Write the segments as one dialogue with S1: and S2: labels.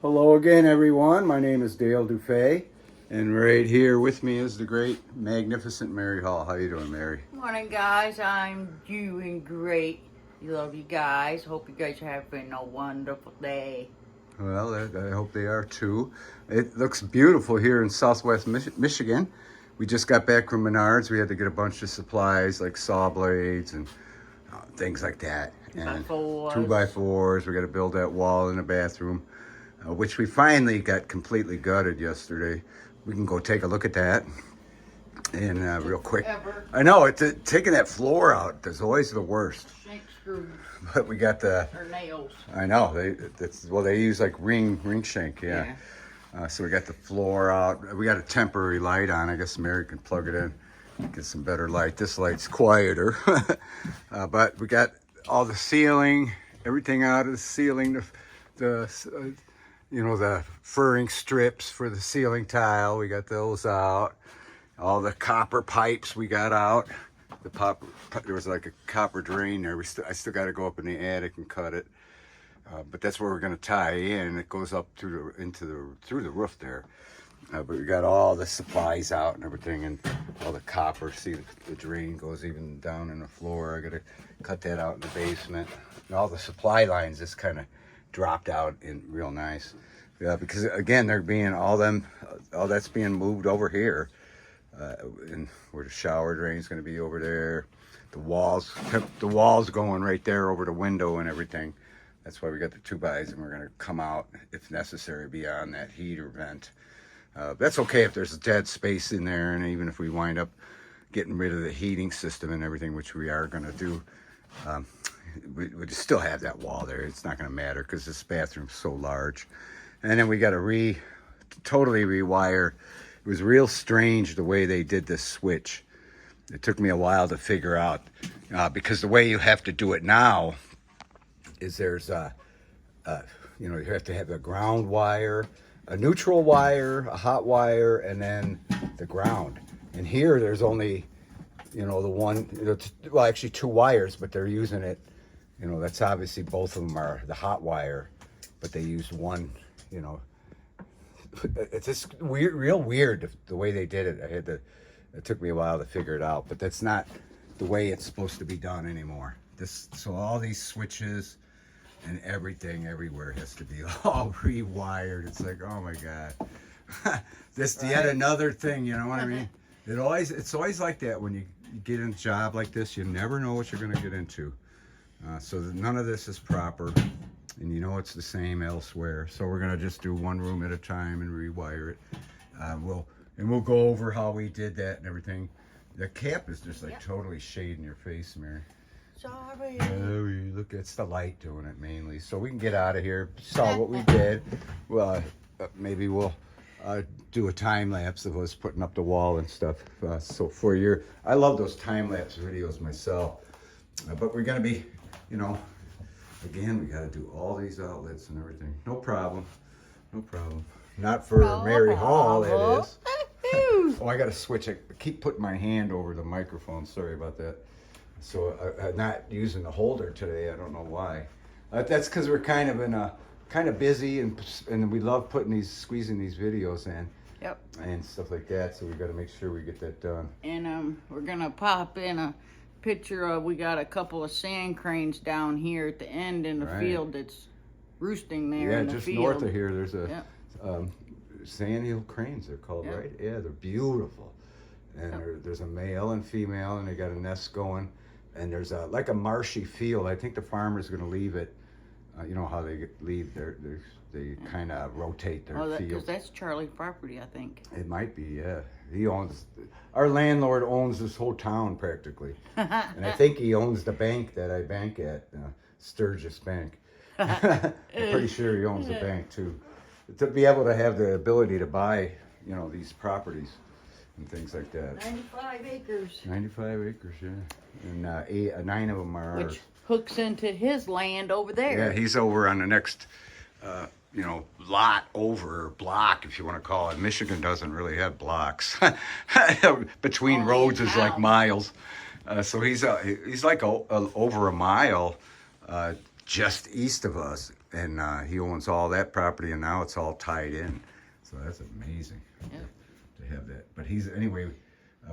S1: Hello again, everyone. My name is Dale DuFay, and right here with me is the great, magnificent Mary Hall. How you doing, Mary?
S2: Morning, guys. I'm doing great. Love you guys. Hope you guys are having a wonderful day.
S1: Well, I hope they are too. It looks beautiful here in Southwest Michigan. We just got back from Menards. We had to get a bunch of supplies like saw blades and things like that. And
S2: 2x4s.
S1: 2x4s. We got to build that wall in the bathroom, which we finally got completely gutted yesterday. We can go take a look at that. And real quick, I know taking that floor out is always the worst.
S2: Shank screws
S1: But we got the
S2: or nails.
S1: I know they use like ring shank, yeah. So we got the floor out. We got a temporary light on. I guess Mary can plug it in, get some better light. This light's quieter, but we got all the ceiling, everything out of the ceiling. The furring strips for the ceiling tile. We got those out. All the copper pipes we got out. There was like a copper drain there. I still got to go up in the attic and cut it. But that's where we're going to tie in. It goes up through the roof there. But we got all the supplies out and everything, and all the copper. See, the drain goes even down in the floor. I got to cut that out in the basement. And all the supply lines just kind of dropped out in real nice. Yeah, because again, they're being all that's being moved over here. And where the shower drain is going to be over there, the walls going right there over the window and everything. That's why we got the 2x, and we're going to come out if necessary beyond that heater vent. That's okay if there's a dead space in there, and even if we wind up getting rid of the heating system and everything, which we are going to do, we still have that wall there. It's not going to matter because this bathroom's so large. And then we got to totally rewire. It was real strange the way they did this switch. It took me a while to figure out because the way you have to do it now is there's you have to have a ground wire, a neutral wire, a hot wire, and then the ground. And here there's only the one, well, actually two wires, but they're using it. That's obviously both of them are the hot wire, but they use one. It's just real weird the way they did it. It took me a while to figure it out, but that's not the way it's supposed to be done anymore. So all these switches and everything everywhere has to be all rewired. It's like, oh my God, yet another thing. You know what I mean? It's always like that when you get in a job like this. You never know what you're going to get into. So none of this is proper. And it's the same elsewhere. So we're gonna just do one room at a time and rewire it. We'll go over how we did that and everything. The cap is just like totally shading your face, Mary.
S2: Sorry.
S1: Look, it's the light doing it mainly. So we can get out of here. Saw what we did. Well, maybe we'll do a time lapse of us putting up the wall and stuff. I love those time lapse videos myself. But we're gonna be, again, we got to do all these outlets and everything. No problem. Not for Mary Hall, that is. Oh, I got to switch. I keep putting my hand over the microphone. Sorry about that. So I'm not using the holder today. I don't know why. That's because we're kind of busy, and we love squeezing these videos in.
S2: Yep.
S1: And stuff like that. So we got to make sure we get that done.
S2: And we're gonna pop in a picture of, we got a couple of sand cranes down here at the end in the field that's roosting there in the field. Yeah, just north
S1: of here there's a sandhill cranes, they're called, right? Yeah, they're beautiful. And there's a male and female, and they got a nest going. And there's like a marshy field. I think the farmer's going to leave it. You know how they leave they kind of rotate their field.
S2: Because that's Charlie's property, I think.
S1: It might be, yeah. Our landlord owns this whole town practically. And I think he owns the bank that I bank at, Sturgis Bank. I'm pretty sure he owns the bank too. To be able to have the ability to buy, these properties and things like that.
S2: 95 acres.
S1: 95 acres, yeah. And 9 of them are ours.
S2: Which hooks into his land over there.
S1: Yeah, he's over on the next lot over, block, if you want to call it. Michigan doesn't really have blocks. Between roads is like miles. So he's like over a mile just east of us. and he owns all that property, and now it's all tied in. So that's amazing to have that. But he's anyway.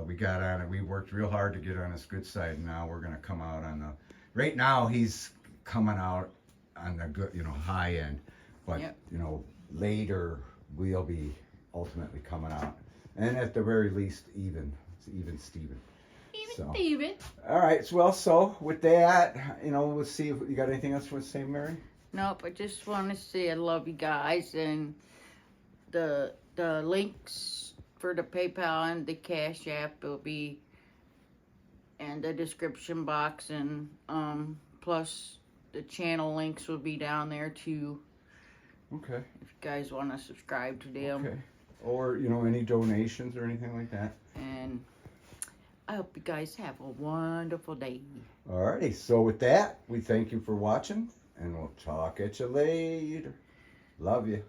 S1: We got on it. We worked real hard to get on his good side. And now we're gonna come out on the. Right now he's coming out on the good, high end. But later we'll be ultimately coming out, and at the very least, even Steven.
S2: Steven.
S1: All right. So with that, we'll see if you got anything else you want to say, Mary.
S2: Nope. I just want to say I love you guys, and the links for the PayPal and the Cash App will be in the description box, and plus the channel links will be down there too.
S1: Okay.
S2: If you guys want to subscribe to them.
S1: Okay. Or any donations or anything like that.
S2: And I hope you guys have a wonderful day.
S1: Alrighty, so with that, we thank you for watching, and we'll talk at you later. Love you.